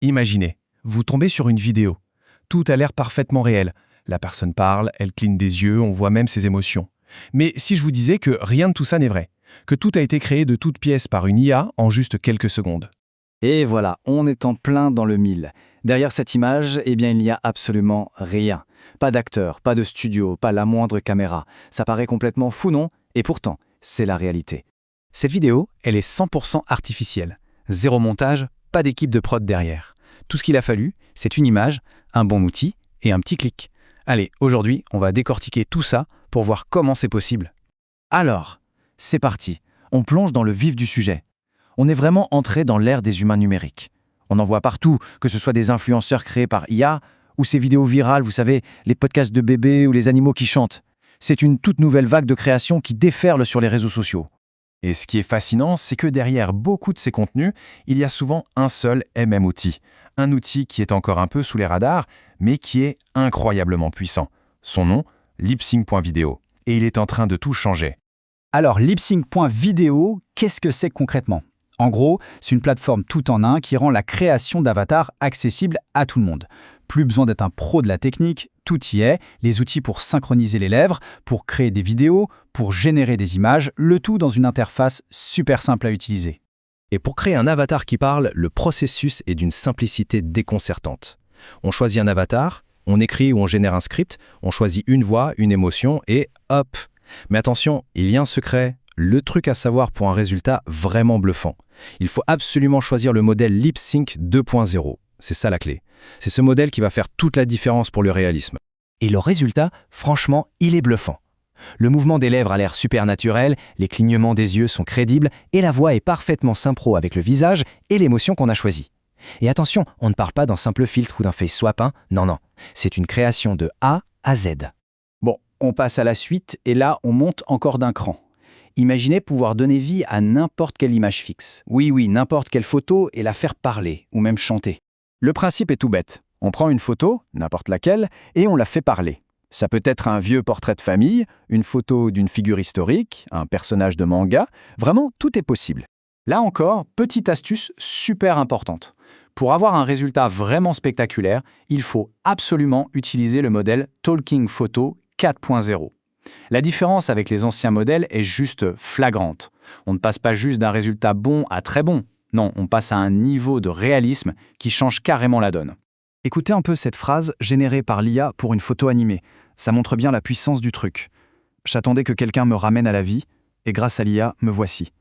Imaginez, vous tombez sur une vidéo. Tout a l'air parfaitement réel. La personne parle, elle cligne des yeux, on voit même ses émotions. Mais si je vous disais que rien de tout ça n'est vrai, que tout a été créé de toutes pièces par une IA en juste quelques secondes. Et voilà, on est en plein dans le mille. Derrière cette image, il n'y a absolument rien. Pas d'acteur, pas de studio, pas la moindre caméra. Ça paraît complètement fou, non? Et pourtant, c'est la réalité. Cette vidéo, elle est 100% artificielle. Zéro montage, pas d'équipe de prod derrière. Tout ce qu'il a fallu, c'est une image, un bon outil et un petit clic. Allez, aujourd'hui, on va décortiquer tout ça pour voir comment c'est possible. Alors, c'est parti. On plonge dans le vif du sujet. On est vraiment entré dans l'ère des humains numériques. On en voit partout, que ce soit des influenceurs créés par IA ou ces vidéos virales, vous savez, les podcasts de bébés ou les animaux qui chantent. C'est une toute nouvelle vague de création qui déferle sur les réseaux sociaux. Et ce qui est fascinant, c'est que derrière beaucoup de ces contenus, il y a souvent un seul et même outil. Un outil qui est encore un peu sous les radars, mais qui est incroyablement puissant. Son nom, LipSync.video. Et il est en train de tout changer. Alors, LipSync.video, qu'est-ce que c'est concrètement? En gros, c'est une plateforme tout en un qui rend la création d'avatars accessible à tout le monde. Plus besoin d'être un pro de la technique, tout y est, les outils pour synchroniser les lèvres, pour créer des vidéos, pour générer des images, le tout dans une interface super simple à utiliser. Et pour créer un avatar qui parle, le processus est d'une simplicité déconcertante. On choisit un avatar, on écrit ou on génère un script, on choisit une voix, une émotion et hop! Mais attention, il y a un secret, le truc à savoir pour un résultat vraiment bluffant. Il faut absolument choisir le modèle LipSync 2.0. C'est ça la clé. C'est ce modèle qui va faire toute la différence pour le réalisme. Et le résultat, franchement, il est bluffant. Le mouvement des lèvres a l'air super naturel, les clignements des yeux sont crédibles et la voix est parfaitement synchro avec le visage et l'émotion qu'on a choisie. Et attention, on ne parle pas d'un simple filtre ou d'un face swap, hein. Non, c'est une création de A à Z. Bon, on passe à la suite et là, on monte encore d'un cran. Imaginez pouvoir donner vie à n'importe quelle image fixe. Oui, n'importe quelle photo et la faire parler ou même chanter. Le principe est tout bête. On prend une photo, n'importe laquelle, et on la fait parler. Ça peut être un vieux portrait de famille, une photo d'une figure historique, un personnage de manga. Vraiment, tout est possible. Là encore, petite astuce super importante. Pour avoir un résultat vraiment spectaculaire, il faut absolument utiliser le modèle Talking Photo 4.0. La différence avec les anciens modèles est juste flagrante. On ne passe pas juste d'un résultat bon à très bon. Non, on passe à un niveau de réalisme qui change carrément la donne. Écoutez un peu cette phrase générée par l'IA pour une photo animée. Ça montre bien la puissance du truc. J'attendais que quelqu'un me ramène à la vie, et grâce à l'IA, me voici.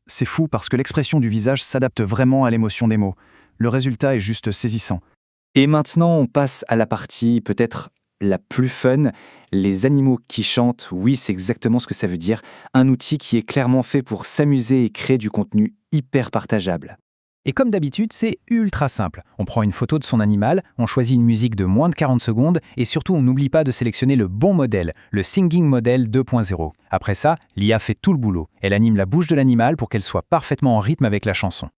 C'est fou parce que l'expression du visage s'adapte vraiment à l'émotion des mots. Le résultat est juste saisissant. Et maintenant, on passe à la partie peut-être la plus fun, les animaux qui chantent. Oui, c'est exactement ce que ça veut dire. Un outil qui est clairement fait pour s'amuser et créer du contenu hyper partageable. Et comme d'habitude, c'est ultra simple. On prend une photo de son animal, on choisit une musique de moins de 40 secondes et surtout on n'oublie pas de sélectionner le bon modèle, le Singing Model 2.0. Après ça, l'IA fait tout le boulot. Elle anime la bouche de l'animal pour qu'elle soit parfaitement en rythme avec la chanson.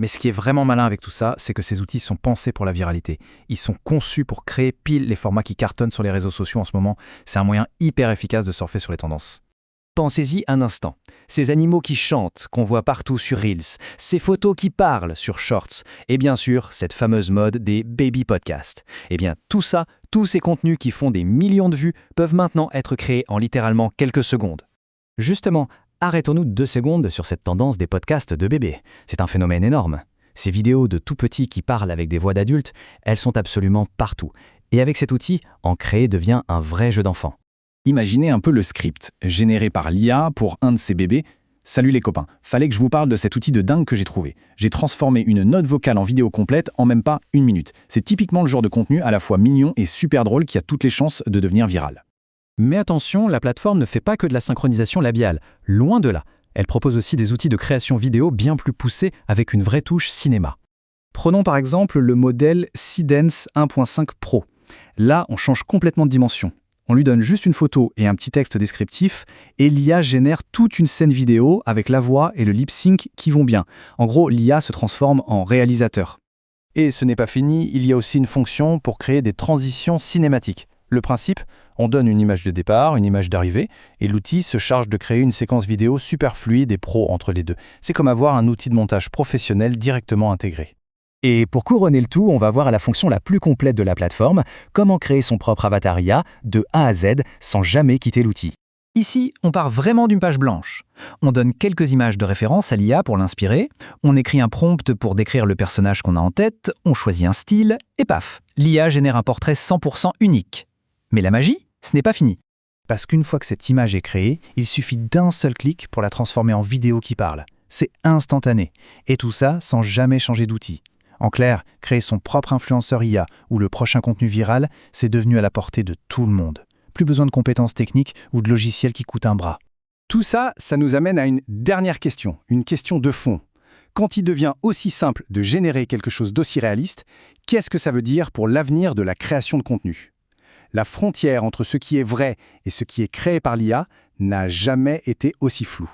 Mais ce qui est vraiment malin avec tout ça, c'est que ces outils sont pensés pour la viralité. Ils sont conçus pour créer pile les formats qui cartonnent sur les réseaux sociaux en ce moment. C'est un moyen hyper efficace de surfer sur les tendances. Pensez-y un instant. Ces animaux qui chantent, qu'on voit partout sur Reels, ces photos qui parlent sur Shorts, et bien sûr, cette fameuse mode des baby podcasts. Eh bien, tout ça, tous ces contenus qui font des millions de vues peuvent maintenant être créés en littéralement quelques secondes. Justement, arrêtons-nous 2 secondes sur cette tendance des podcasts de bébés. C'est un phénomène énorme. Ces vidéos de tout petits qui parlent avec des voix d'adultes, elles sont absolument partout. Et avec cet outil, en créer devient un vrai jeu d'enfant. Imaginez un peu le script, généré par l'IA pour un de ces bébés. Salut les copains, fallait que je vous parle de cet outil de dingue que j'ai trouvé. J'ai transformé une note vocale en vidéo complète en même pas 1 minute. C'est typiquement le genre de contenu à la fois mignon et super drôle qui a toutes les chances de devenir viral. Mais attention, la plateforme ne fait pas que de la synchronisation labiale. Loin de là. Elle propose aussi des outils de création vidéo bien plus poussés avec une vraie touche cinéma. Prenons par exemple le modèle Seedance 1.5 Pro. Là, on change complètement de dimension. On lui donne juste une photo et un petit texte descriptif, et l'IA génère toute une scène vidéo avec la voix et le lip sync qui vont bien. En gros, l'IA se transforme en réalisateur. Et ce n'est pas fini, il y a aussi une fonction pour créer des transitions cinématiques. Le principe, on donne une image de départ, une image d'arrivée, et l'outil se charge de créer une séquence vidéo super fluide et pro entre les deux. C'est comme avoir un outil de montage professionnel directement intégré. Et pour couronner le tout, on va voir la fonction la plus complète de la plateforme, comment créer son propre avatar IA de A à Z sans jamais quitter l'outil. Ici, on part vraiment d'une page blanche. On donne quelques images de référence à l'IA pour l'inspirer, on écrit un prompt pour décrire le personnage qu'on a en tête, on choisit un style, et paf, l'IA génère un portrait 100% unique. Mais la magie, ce n'est pas fini. Parce qu'une fois que cette image est créée, il suffit d'un seul clic pour la transformer en vidéo qui parle. C'est instantané. Et tout ça sans jamais changer d'outil. En clair, créer son propre influenceur IA ou le prochain contenu viral, c'est devenu à la portée de tout le monde. Plus besoin de compétences techniques ou de logiciels qui coûtent un bras. Tout ça, ça nous amène à une dernière question, une question de fond. Quand il devient aussi simple de générer quelque chose d'aussi réaliste, qu'est-ce que ça veut dire pour l'avenir de la création de contenu ? La frontière entre ce qui est vrai et ce qui est créé par l'IA n'a jamais été aussi floue.